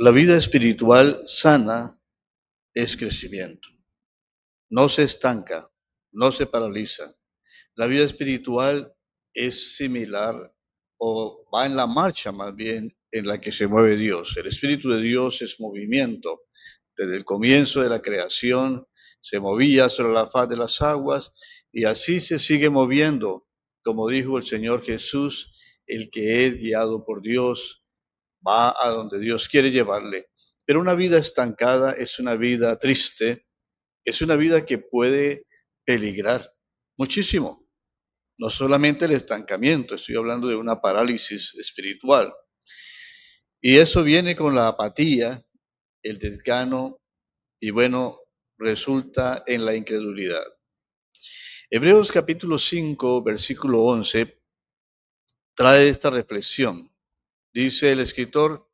La vida espiritual sana es crecimiento. No se estanca, no se paraliza. La vida espiritual es similar o va en la marcha más bien en la que se mueve Dios. El Espíritu de Dios es movimiento. Desde el comienzo de la creación se movía sobre la faz de las aguas y así se sigue moviendo, como dijo el Señor Jesús, el que es guiado por Dios va a donde Dios quiere llevarle. Pero una vida estancada es una vida triste, es una vida que puede peligrar muchísimo. No solamente el estancamiento, estoy hablando de una parálisis espiritual. Y eso viene con la apatía, el desgano y bueno, resulta en la incredulidad. Hebreos capítulo 5, versículo 11, trae esta reflexión. Dice el escritor: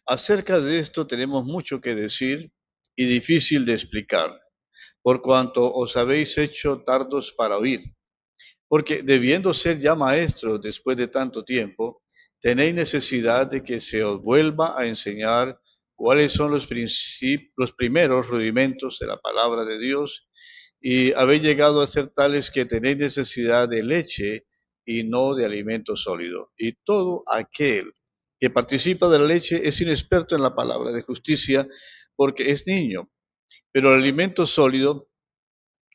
acerca de esto tenemos mucho que decir y difícil de explicar, por cuanto os habéis hecho tardos para oír. Porque debiendo ser ya maestros después de tanto tiempo, tenéis necesidad de que se os vuelva a enseñar cuáles son los primeros rudimentos de la palabra de Dios, y habéis llegado a ser tales que tenéis necesidad de leche y no de alimento sólido. Y todo aquel que participa de la leche es inexperto en la palabra de justicia, porque es niño, pero el alimento sólido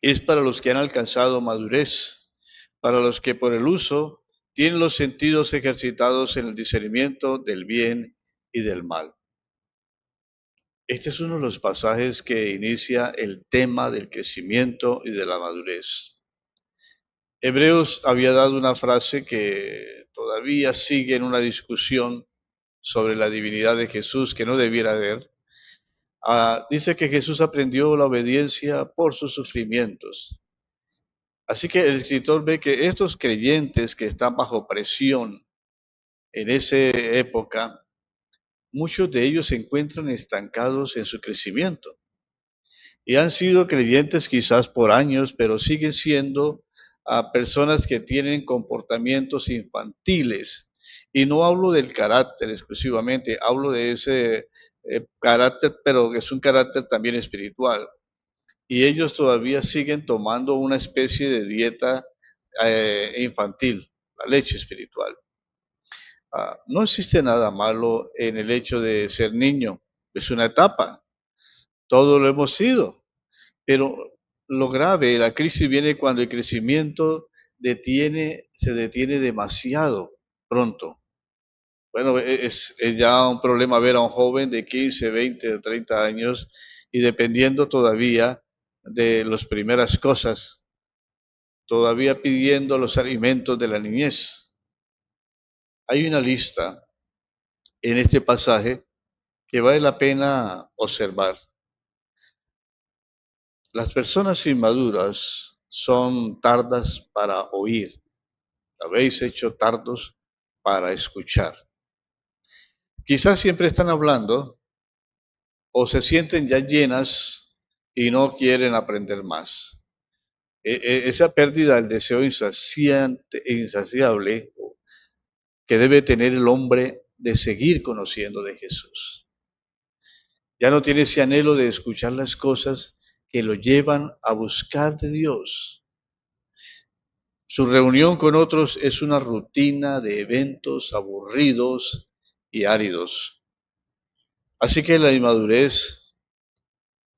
es para los que han alcanzado madurez, para los que por el uso tienen los sentidos ejercitados en el discernimiento del bien y del mal. Este es uno de los pasajes que inicia el tema del crecimiento y de la madurez. Hebreos había dado una frase que todavía sigue en una discusión sobre la divinidad de Jesús que no debiera haber. Dice que Jesús aprendió la obediencia por sus sufrimientos. Así que el escritor ve que estos creyentes que están bajo presión en esa época, muchos de ellos se encuentran estancados en su crecimiento y han sido creyentes quizás por años, pero siguen siendo personas que tienen comportamientos infantiles. Y no hablo del carácter exclusivamente, hablo de ese carácter, pero que es un carácter también espiritual. Y ellos todavía siguen tomando una especie de dieta infantil, la leche espiritual. No existe nada malo en el hecho de ser niño, es una etapa, todo lo hemos sido, pero lo grave, la crisis viene cuando el crecimiento se detiene demasiado pronto. Bueno, es ya un problema ver a un joven de 15, 20, 30 años y dependiendo todavía de las primeras cosas, todavía pidiendo los alimentos de la niñez. Hay una lista en este pasaje que vale la pena observar. Las personas inmaduras son tardas para oír. Habéis hecho tardos para escuchar. Quizás siempre están hablando o se sienten ya llenas y no quieren aprender más. Esa pérdida del deseo insaciable que debe tener el hombre de seguir conociendo de Jesús. Ya no tiene ese anhelo de escuchar las cosas que lo llevan a buscar de Dios. Su reunión con otros es una rutina de eventos aburridos y áridos. Así que la inmadurez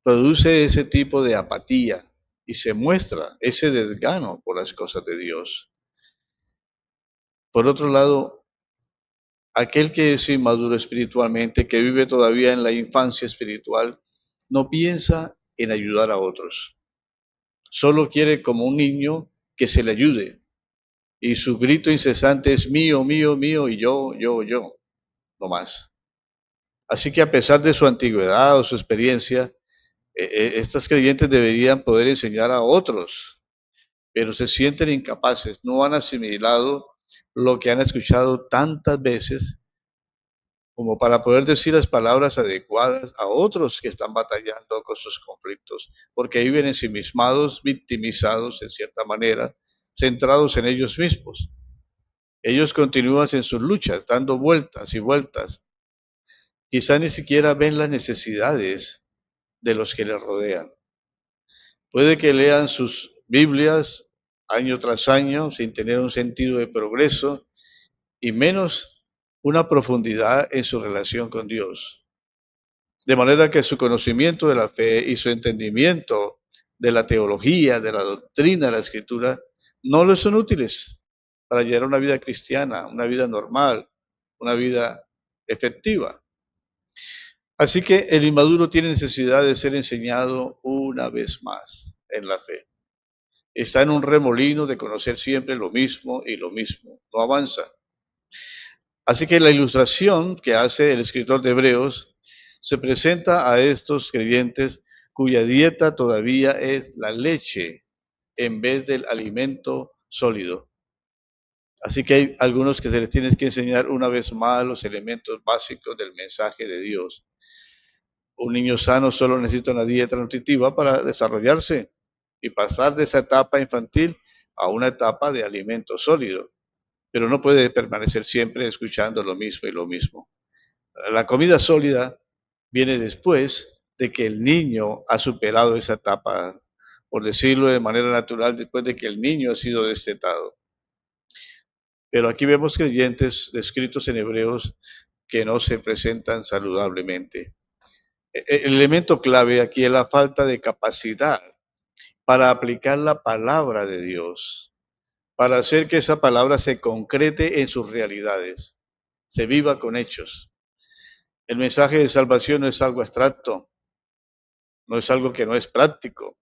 produce ese tipo de apatía y se muestra ese desgano por las cosas de Dios. Por otro lado, aquel que es inmaduro espiritualmente, que vive todavía en la infancia espiritual, no piensa en ayudar a otros. Solo quiere como un niño que se le ayude. Y su grito incesante es mío, mío, mío y yo, no más. Así que a pesar de su antigüedad o su experiencia, estas creyentes deberían poder enseñar a otros, pero se sienten incapaces, no han asimilado lo que han escuchado tantas veces como para poder decir las palabras adecuadas a otros que están batallando con sus conflictos, porque viven ensimismados, victimizados en cierta manera, centrados en ellos mismos. Ellos continúan en sus luchas, dando vueltas y vueltas. Quizá ni siquiera ven las necesidades de los que le rodean. Puede que lean sus Biblias año tras año sin tener un sentido de progreso y menos una profundidad en su relación con Dios. De manera que su conocimiento de la fe y su entendimiento de la teología, de la doctrina de la Escritura, no les son útiles para llevar una vida cristiana, una vida normal, una vida efectiva. Así que el inmaduro tiene necesidad de ser enseñado una vez más en la fe. Está en un remolino de conocer siempre lo mismo y lo mismo. No avanza. Así que la ilustración que hace el escritor de Hebreos se presenta a estos creyentes cuya dieta todavía es la leche en vez del alimento sólido. Así que hay algunos que se les tiene que enseñar una vez más los elementos básicos del mensaje de Dios. Un niño sano solo necesita una dieta nutritiva para desarrollarse y pasar de esa etapa infantil a una etapa de alimento sólido, pero no puede permanecer siempre escuchando lo mismo y lo mismo. La comida sólida viene después de que el niño ha superado esa etapa, por decirlo de manera natural, después de que el niño ha sido destetado. Pero aquí vemos creyentes descritos en Hebreos que no se presentan saludablemente. El elemento clave aquí es la falta de capacidad para aplicar la palabra de Dios, para hacer que esa palabra se concrete en sus realidades, se viva con hechos. El mensaje de salvación no es algo abstracto, no es algo que no es práctico,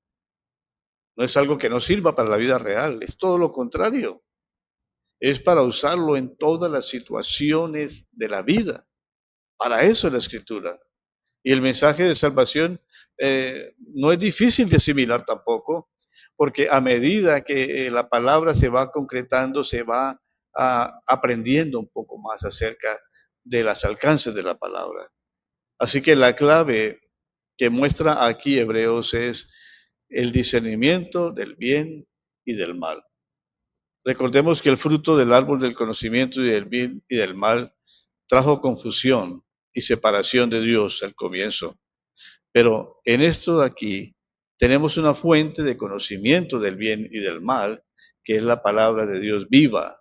no es algo que no sirva para la vida real, es todo lo contrario. Es para usarlo en todas las situaciones de la vida. Para eso es la escritura. Y el mensaje de salvación no es difícil de asimilar tampoco, porque a medida que la palabra se va concretando, se va aprendiendo un poco más acerca de los alcances de la palabra. Así que la clave que muestra aquí Hebreos es el discernimiento del bien y del mal. Recordemos que el fruto del árbol del conocimiento y del bien y del mal trajo confusión y separación de Dios al comienzo. Pero en esto de aquí tenemos una fuente de conocimiento del bien y del mal, que es la palabra de Dios viva,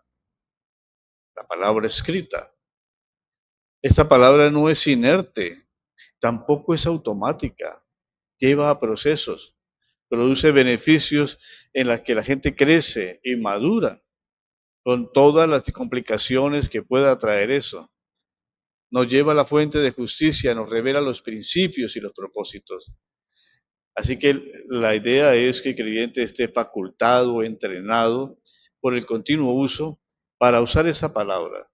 la palabra escrita. Esta palabra no es inerte, tampoco es automática, lleva a procesos, produce beneficios en los que la gente crece y madura, con todas las complicaciones que pueda traer eso. Nos lleva a la fuente de justicia, nos revela los principios y los propósitos. Así que la idea es que el creyente esté facultado, entrenado por el continuo uso para usar esa palabra,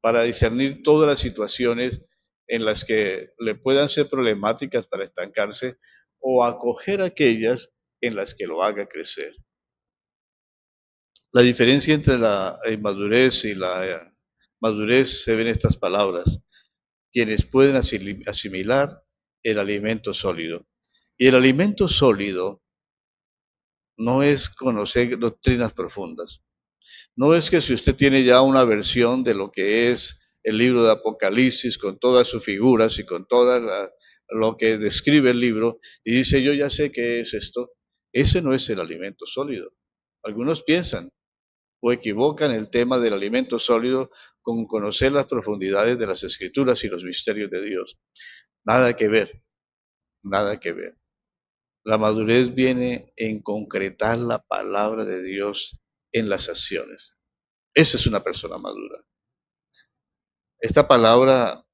para discernir todas las situaciones en las que le puedan ser problemáticas para estancarse o acoger aquellas en las que lo haga crecer. La diferencia entre la inmadurez y la madurez se ve en estas palabras, quienes pueden asimilar el alimento sólido. Y el alimento sólido no es conocer doctrinas profundas. No es que si usted tiene ya una versión de lo que es el libro de Apocalipsis con todas sus figuras y con lo que describe el libro y dice yo ya sé qué es esto, ese no es el alimento sólido. Algunos piensan o equivocan el tema del alimento sólido con conocer las profundidades de las escrituras y los misterios de Dios. Nada que ver, nada que ver. La madurez viene en concretar la palabra de Dios en las acciones. Esa es una persona madura. Esta palabra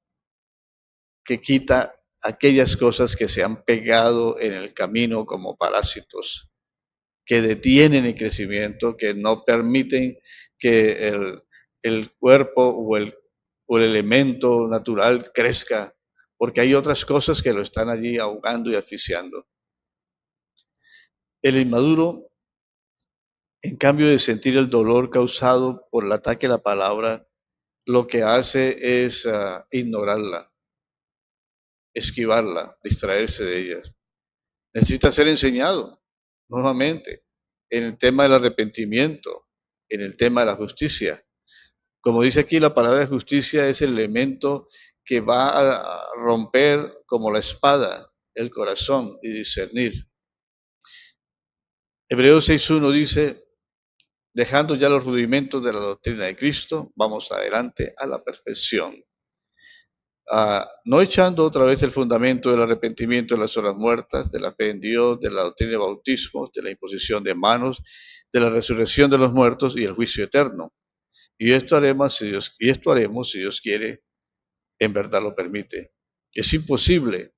que quita aquellas cosas que se han pegado en el camino como parásitos, que detienen el crecimiento, que no permiten que el cuerpo o el elemento natural crezca, porque hay otras cosas que lo están allí ahogando y asfixiando. El inmaduro, en cambio de sentir el dolor causado por el ataque a la palabra, lo que hace es ignorarla, esquivarla, distraerse de ella. Necesita ser enseñado nuevamente en el tema del arrepentimiento, en el tema de la justicia. Como dice aquí, la palabra de justicia es el elemento que va a romper como la espada el corazón y discernir. Hebreos 6.1 dice, dejando ya los rudimentos de la doctrina de Cristo, vamos adelante a la perfección. No echando otra vez el fundamento del arrepentimiento de las horas muertas, de la fe en Dios, de la doctrina de bautismos, de la imposición de manos, de la resurrección de los muertos y el juicio eterno. Y esto haremos si Dios quiere, en verdad lo permite. Es imposible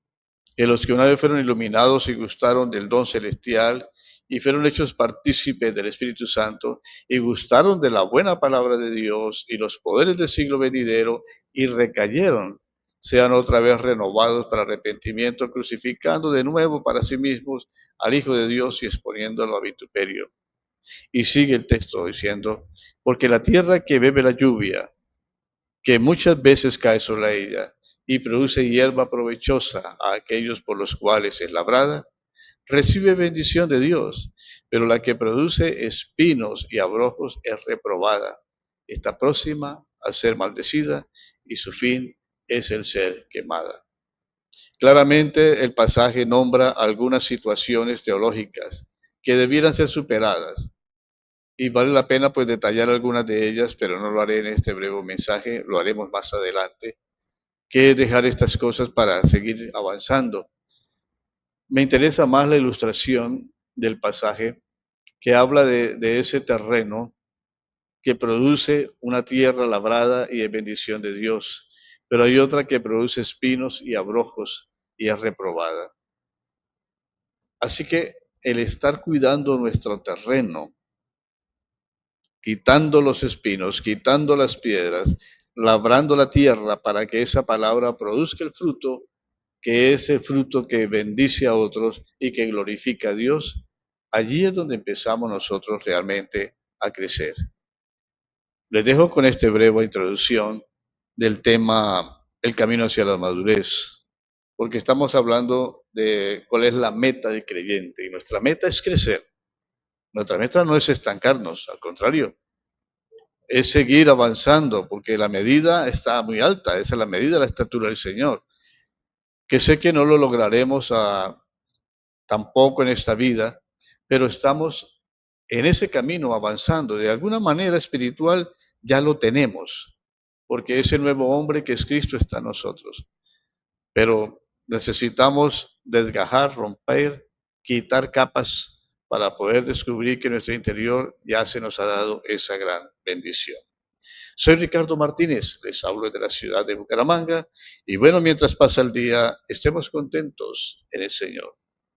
que los que una vez fueron iluminados y gustaron del don celestial y fueron hechos partícipes del Espíritu Santo y gustaron de la buena palabra de Dios y los poderes del siglo venidero y recayeron, sean otra vez renovados para arrepentimiento, crucificando de nuevo para sí mismos al Hijo de Dios y exponiéndolo a vituperio. Y sigue el texto diciendo, porque la tierra que bebe la lluvia, que muchas veces cae sobre ella y produce hierba provechosa a aquellos por los cuales es labrada, recibe bendición de Dios, pero la que produce espinos y abrojos es reprobada. Está próxima a ser maldecida y su fin es el ser quemada. Claramente el pasaje nombra algunas situaciones teológicas que debieran ser superadas y vale la pena pues detallar algunas de ellas, pero no lo haré en este breve mensaje, lo haremos más adelante, que es dejar estas cosas para seguir avanzando. Me interesa más la ilustración del pasaje que habla de ese terreno que produce una tierra labrada y de bendición de Dios, pero hay otra que produce espinos y abrojos y es reprobada. Así que el estar cuidando nuestro terreno, quitando los espinos, quitando las piedras, labrando la tierra para que esa palabra produzca el fruto, que es el fruto que bendice a otros y que glorifica a Dios, allí es donde empezamos nosotros realmente a crecer. Les dejo con esta breve introducción del tema el camino hacia la madurez, porque estamos hablando de cuál es la meta del creyente y nuestra meta es crecer. Nuestra meta no es estancarnos, al contrario, es seguir avanzando, porque la medida está muy alta, esa es la medida de la estatura del Señor, que sé que no lo lograremos tampoco en esta vida, pero estamos en ese camino avanzando. De alguna manera espiritual ya lo tenemos, porque ese nuevo hombre que es Cristo está en nosotros. Pero necesitamos desgajar, romper, quitar capas para poder descubrir que en nuestro interior ya se nos ha dado esa gran bendición. Soy Ricardo Martínez, les hablo de la ciudad de Bucaramanga y bueno, mientras pasa el día, estemos contentos en el Señor.